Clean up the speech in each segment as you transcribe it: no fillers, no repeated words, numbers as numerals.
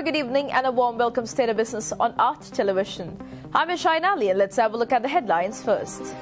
very good evening and a warm welcome to State of Business on Art Television. I'm Shaina Ali and let's have a look at the headlines first.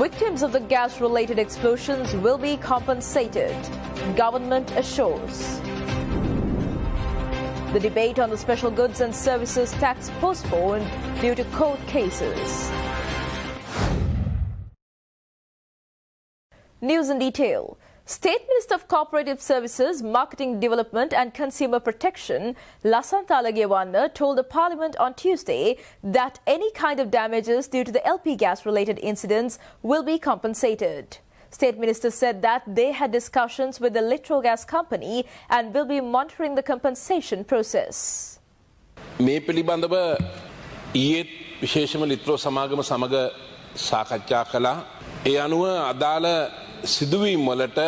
Victims of the gas-related explosions will be compensated, government assures. The debate on the special goods and services tax postponed due to court cases. News in detail. State Minister of Cooperative Services, Marketing Development and Consumer Protection, Lasantha Alagewanna, told the Parliament on Tuesday that any kind of damages due to the LP gas-related incidents will be compensated. State Minister said that they had discussions with the Litro Gas Company and will be monitoring the compensation process. මේ පිළිබඳව ඊයේ විශේෂම ලිත්‍රෝ සමාගම සමග සාකච්ඡා කළා. ඒ අනුව අදාළ සිදුවීම් වලට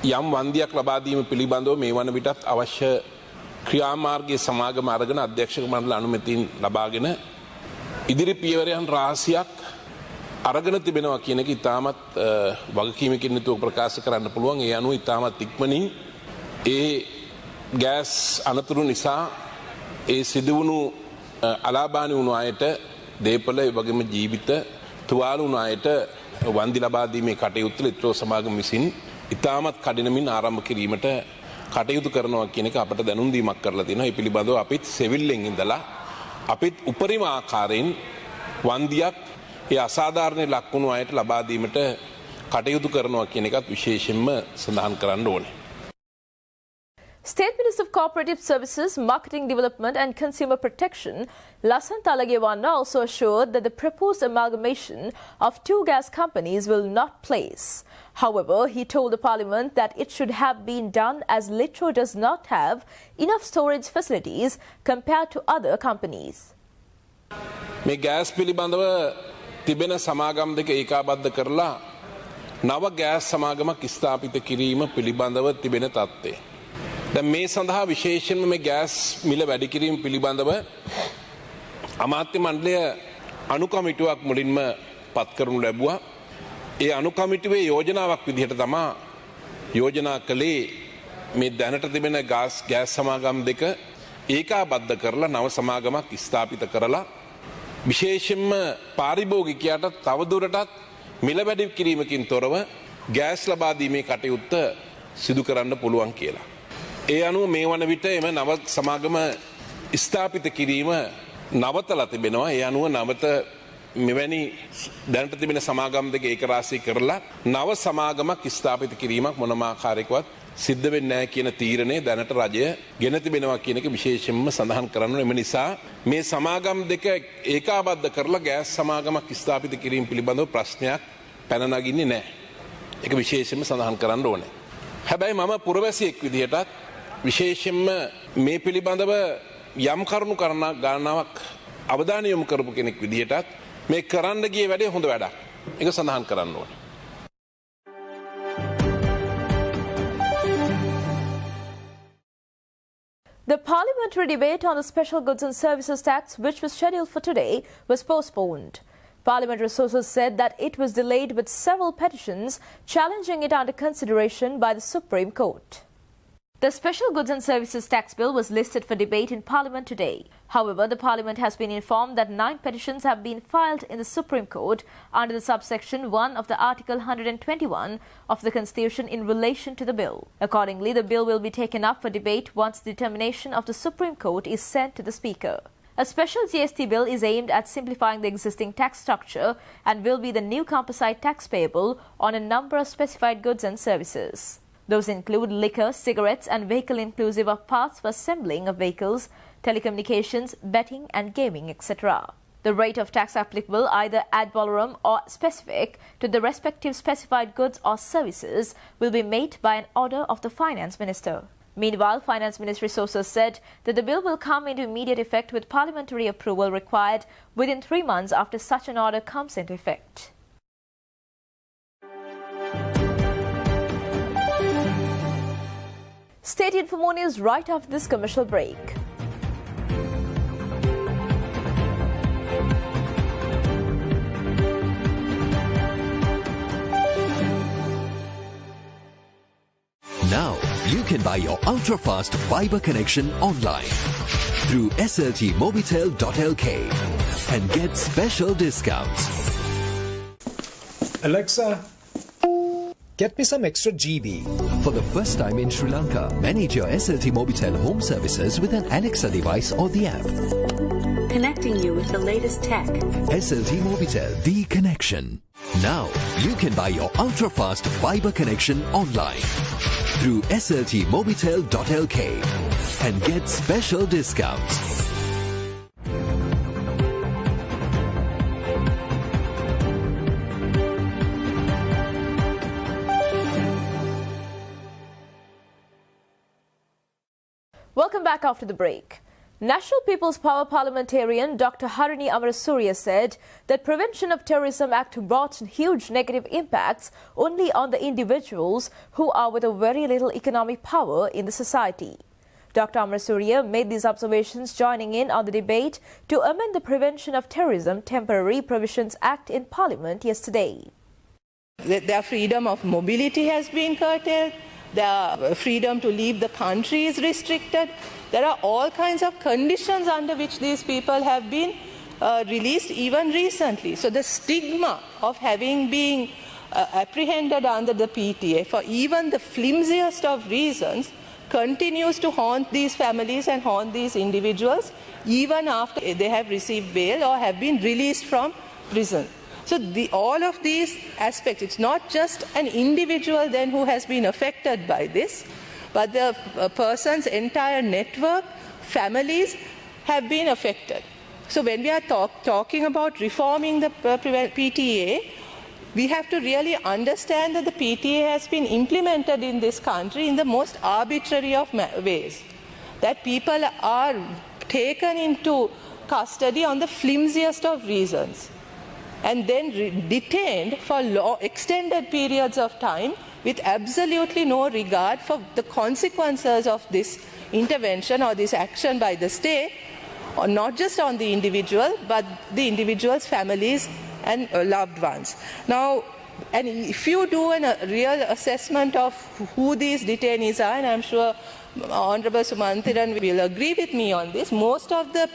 යම් වන්දියක් ලබා දීම පිළිබඳව මේ වන විටත් අවශ්‍ය ක්‍රියාමාර්ගයේ සමාගම අරගෙන අධ්‍යක්ෂක මණ්ඩල අනුමැතියෙන් ලබාගෙන ඉදිරි පියවරයන් රාශියක් අරගෙන තිබෙනවා කියන එක ඉතාමත් වගකීමකින් යුතුව ප්‍රකාශ කරන්න පුළුවන්. ඒ අනුව ඉතාමත් ඉක්මනින් ඒ ගෑස් අනතුරු නිසා ඒ සිදුවුණු අලාභානි වුණු අයට දේපල ඒ වගේම ජීවිත තුවාල වුණු අයට වන්දි ලබා දීමේ කටයුතු ලිත්‍රෝ සමාගම විසින් ඉතාමත් කඩිනමින් ආරම්භ කිරීමට කටයුතු කරනවා කියන එක අපට දැනුම් දීමක් කරලා තියෙනවා. ඒ පිළිබඳව අපිත් සෙවිල්ලෙන් ඉඳලා අපිත් උපරිම ආකාරයෙන් වන්දියක් ඒ අසාධාරණ ලක්වුණු අයට ලබා දීමට කටයුතු කරනවා කියන එකත් විශේෂයෙන්ම සඳහන් කරන්න ඕනේ. State Minister of Cooperative Services, Marketing Development and Consumer Protection, Lasantha Alagewanna, also assured that the proposed amalgamation of two gas companies will not place. However, he told the Parliament that it should have been done as Litro does not have enough storage facilities compared to other companies. මේ gas පිළිබඳව තිබෙන සමාගම් දෙක ඒකාබද්ධ කරලා නව gas සමාගමක් ස්ථාපිත කිරීම පිළිබඳව තිබෙන තත්ත්වය. දැන් මේ සඳහා විශේෂයෙන්ම මේ ගෑස් මිල වැඩි කිරීම පිළිබඳව අමාත්‍ය මණ්ඩලය අනු කමිටුවක් මුලින්ම පත් කරනු ලැබුවා. ඒ අනු කමිටුවේ යෝජනාවක් විදිහට තමයි යෝජනා කළේ මේ දැනට තිබෙන ගෑස් සමාගම් දෙක ඒකාබද්ධ කරලා නව සමාගමක් ස්ථාපිත කරලා විශේෂයෙන්ම පාරිභෝගිකයාට තවදුරටත් මිල වැඩි කිරීමකින් තොරව ගෑස් ලබා දීමේ කටයුත්ත සිදු කරන්න පුළුවන් කියලා. ඒ අනුව මේ වන විට එම නව සමාගම ස්ථාපිත කිරීම නවතලා තිබෙනවා. ඒ අනුව නවත මෙවැනි දැනට තිබෙන සමාගම් දෙක ඒකරාශී කරලා නව සමාගමක් ස්ථාපිත කිරීමක් මොනම ආකාරයකවත් සිද්ධ වෙන්නේ නැහැ කියන තීරණය දැනට රජය ගෙන තිබෙනවා කියන එක විශේෂයෙන්ම සඳහන් කරන්න ඕනේ. එම නිසා මේ සමාගම් දෙක ඒකාබද්ධ කරලා ගෑස් සමාගමක් ස්ථාපිත කිරීම පිළිබඳව ප්‍රශ්නයක් පැන නගින්නේ නැහැ. ඒක විශේෂයෙන්ම සඳහන් කරන්න ඕනේ. හැබැයි මම පුරවැසියෙක් විදිහටත් විශේෂයෙන්ම මේ පිළිබඳව යම් කරුණු ගණනාවක් අවධානය යොමු කරපු කෙනෙක් විදිහටත් මේ කරන්න ගිය වැඩේ හොඳ වැඩක්. ඒක සඳහන් කරන්න ඕනේ. The parliamentary debate on the special goods and services tax, which was scheduled for today, was postponed. Parliamentary sources said that it was delayed with several petitions challenging it under consideration by the Supreme Court. The special goods and services tax bill was listed for debate in Parliament today. However, the Parliament has been informed that 9 petitions have been filed in the Supreme Court under the subsection 1 of the Article 121 of the Constitution in relation to the bill. Accordingly, the bill will be taken up for debate once the determination of the Supreme Court is sent to the Speaker. A special GST bill is aimed at simplifying the existing tax structure and will be the new composite tax payable on a number of specified goods and services. Those include liquor, cigarettes and vehicle inclusive of parts for assembling of vehicles, telecommunications, betting and gaming, etc. The rate of tax applicable, either ad valorem or specific to the respective specified goods or services, will be made by an order of the Finance Minister. Meanwhile, Finance Ministry sources said that the bill will come into immediate effect with parliamentary approval required within 3 months after such an order comes into effect. Stay tuned for more news right after this commercial break. Now, you can buy your ultra-fast fiber connection online through sltmobitel.lk and get special discounts. Alexa, get me some extra GB. For the first time in Sri Lanka, manage your SLT Mobitel home services with an Alexa device or the app. Connecting you with the latest tech. SLT Mobitel, the connection. Now, you can buy your ultra-fast fiber connection online through sltmobitel.lk and get special discounts. Welcome back after the break. National People's Power parliamentarian Dr. Harini Amarasuriya said that Prevention of Terrorism Act brought huge negative impacts only on the individuals who are with a very little economic power in the society. Dr. Amarasuriya made these observations joining in on the debate to amend the Prevention of Terrorism Temporary Provisions Act in Parliament yesterday. Their freedom of mobility has been curtailed. Their freedom to leave the country is restricted. There are all kinds of conditions under which these people have been released even recently. So the stigma of having been apprehended under the PTA for even the flimsiest of reasons continues to haunt these families and haunt these individuals even after they have received bail or have been released from prison. So all of these aspects, it's not just an individual then who has been affected by this, but the person's entire network, families have been affected. So when we are talking about reforming the PTA, we have to really understand that the PTA has been implemented in this country in the most arbitrary of ways. That people are taken into custody on the flimsiest of reasons and then detained for extended periods of time with absolutely no regard for the consequences of this intervention or this action by the state, or not just on the individual, but the individual's families and loved ones. Now, and if you do a real assessment of who these detainees are, and I'm sure Honourable Sumantiran will agree with me on this, most of the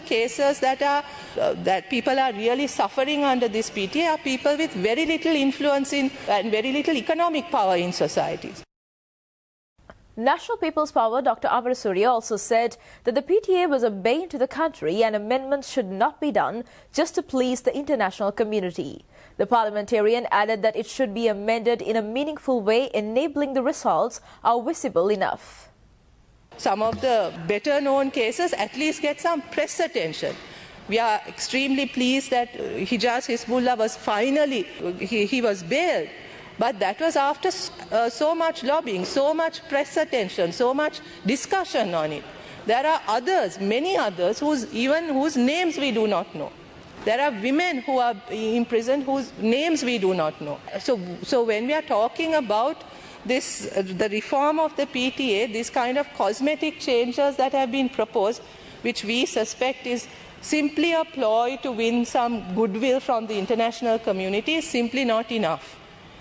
cases that people are really suffering under this PTA are people with very little influence in and very little economic power in societies. National People's Power Dr. Amarasuriya also said that the PTA was a bane to the country and amendments should not be done just to please the international community. The parliamentarian added that it should be amended in a meaningful way, enabling the results are visible enough. Some of the better known cases at least get some press attention. We are extremely pleased that Hijaz Hizbullah was finally, he was bailed. But that was after so much lobbying, so much press attention, so much discussion on it. There are others, many others, whose names we do not know. There are women who are imprisoned whose names we do not know. So when we are talking about this, the reform of the PTA, these kind of cosmetic changes that have been proposed, which we suspect is simply a ploy to win some goodwill from the international community, is simply not enough.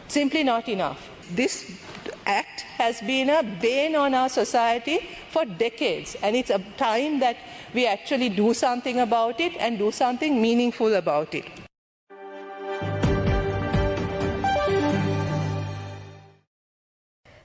Simply not enough. This act has been a bane on our society for decades, and it's a time that we actually do something about it and do something meaningful about it.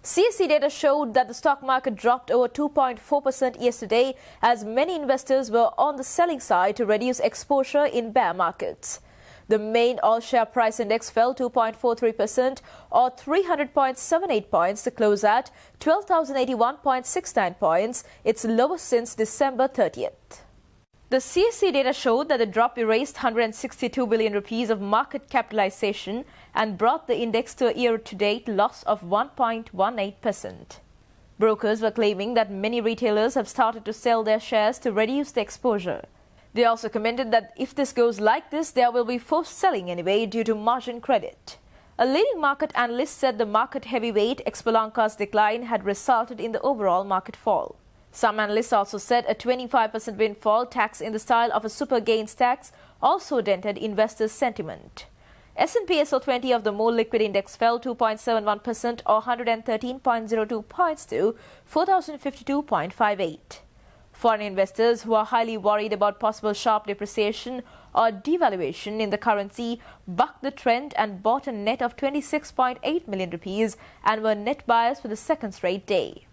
CSE data showed that the stock market dropped over 2.4% yesterday as many investors were on the selling side to reduce exposure in bear markets. The main all-share price index fell 2.43% or 300.78 points to close at 12,081.69 points, its lowest since December 30th. The CSE data showed that the drop erased 162 billion rupees of market capitalization and brought the index to a year-to-date loss of 1.18%. Brokers were claiming that many retailers have started to sell their shares to reduce the exposure. They also commented that if this goes like this, there will be forced selling anyway due to margin credit. A leading market analyst said the market heavyweight Expolanca's decline had resulted in the overall market fall. Some analysts also said a 25% windfall tax in the style of a super gains tax also dented investors' sentiment. S&P SL20 of the more liquid index fell 2.71% or 113.02 points to 4,052.58. Foreign investors who are highly worried about possible sharp depreciation or devaluation in the currency bucked the trend and bought a net of 26.8 million rupees and were net buyers for the second straight day.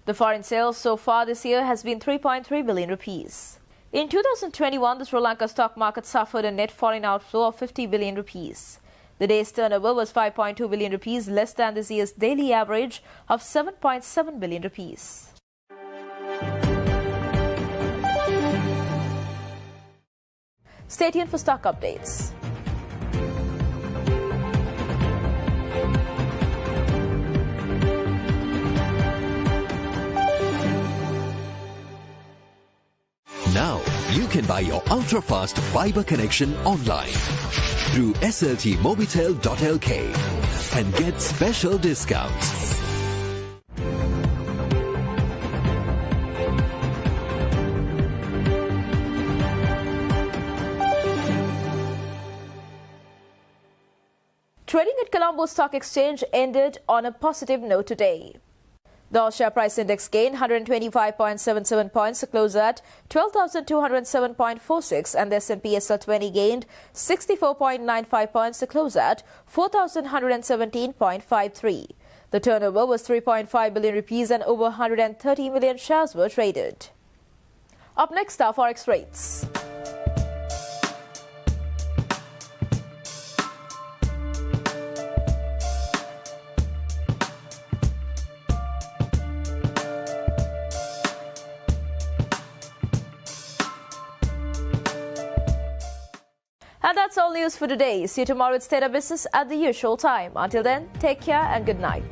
The foreign sales so far this year has been 3.3 billion rupees. In 2021, the Sri Lanka stock market suffered a net foreign outflow of 50 billion rupees. The day's turnover was 5.2 billion rupees, less than this year's daily average of 7.7 billion rupees. Stay tuned for stock updates. Now you can buy your ultra-fast fiber connection online through sltmobitel.lk and get special discounts. Trading at Colombo Stock Exchange ended on a positive note today. The All Share Price Index gained 125.77 points to close at 12,207.46, and the S&P SL20 gained 64.95 points to close at 4,117.53. The turnover was 3.5 billion rupees and over 130 million shares were traded. Up next are Forex rates. And that's all news for today. See you tomorrow at State of Business at the usual time. Until then, take care and good night.